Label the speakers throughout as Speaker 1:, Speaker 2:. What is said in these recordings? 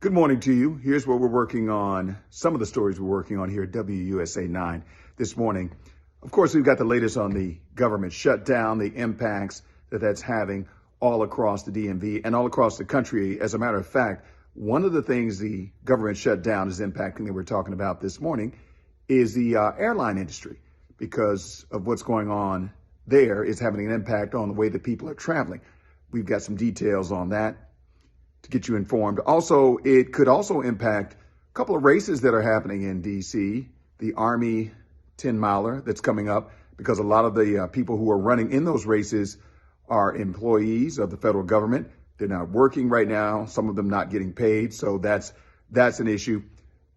Speaker 1: Good morning to you. Here's what we're working on, some of the stories we're working on here at WUSA 9 this morning. Of course, we've got the latest on the government shutdown, the impacts that that's having all across the DMV and all across the country. As a matter of fact, one of the things the government shutdown is impacting that we're talking about this morning is the airline industry, because of what's going on there is having an impact on the way that people are traveling. We've got some details on that to get you informed. Also, it could also impact a couple of races that are happening in DC, the Army 10-miler that's coming up, because a lot of the people who are running in those races are employees of the federal government. They're not working right now, some of them not getting paid, so that's an issue.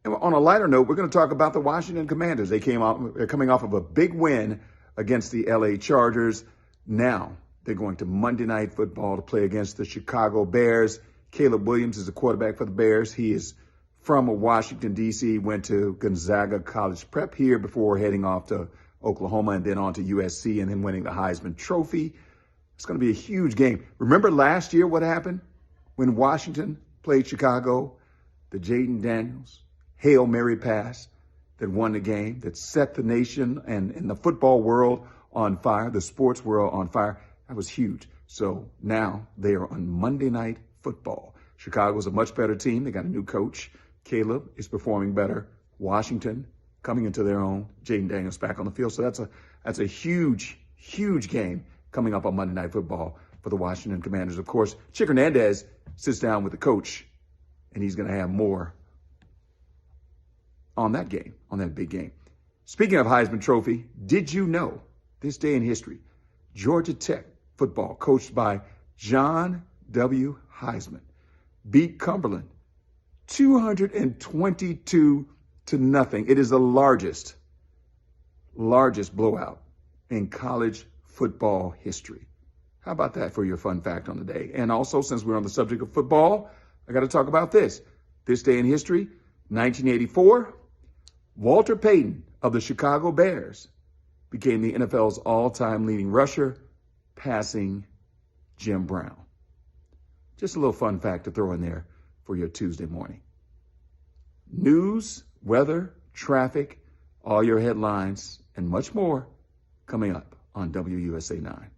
Speaker 1: And on a lighter note, we're going to talk about the Washington Commanders. They're coming off of a big win against the LA Chargers. Now they're going to Monday Night Football to play against the Chicago Bears. Caleb Williams is the quarterback for the Bears. He is from Washington, D.C., went to Gonzaga College Prep here before heading off to Oklahoma and then on to USC and then winning the Heisman Trophy. It's going to be a huge game. Remember last year what happened when Washington played Chicago? The Jaden Daniels Hail Mary pass that won the game, that set the nation and the football world on fire, the sports world on fire. That was huge. So now they are on Monday Night Football. Chicago's a much better team. They got a new coach. Caleb is performing better. Washington coming into their own. Jaden Daniels back on the field. So that's a huge, huge game coming up on Monday Night Football for the Washington Commanders. Of course, Chick Hernandez sits down with the coach, and he's going to have more on that game, on that big game. Speaking of Heisman Trophy, did you know this day in history, Georgia Tech football, coached by John W. Heisman, beat Cumberland 222-0. It is the largest blowout in college football history. How about that for your fun fact on the day? And also, since we're on the subject of football, I got to talk about this. This day in history, 1984, Walter Payton of the Chicago Bears became the NFL's all-time leading rusher, passing Jim Brown. Just a little fun fact to throw in there for your Tuesday morning. News, weather, traffic, all your headlines, and much more coming up on WUSA 9.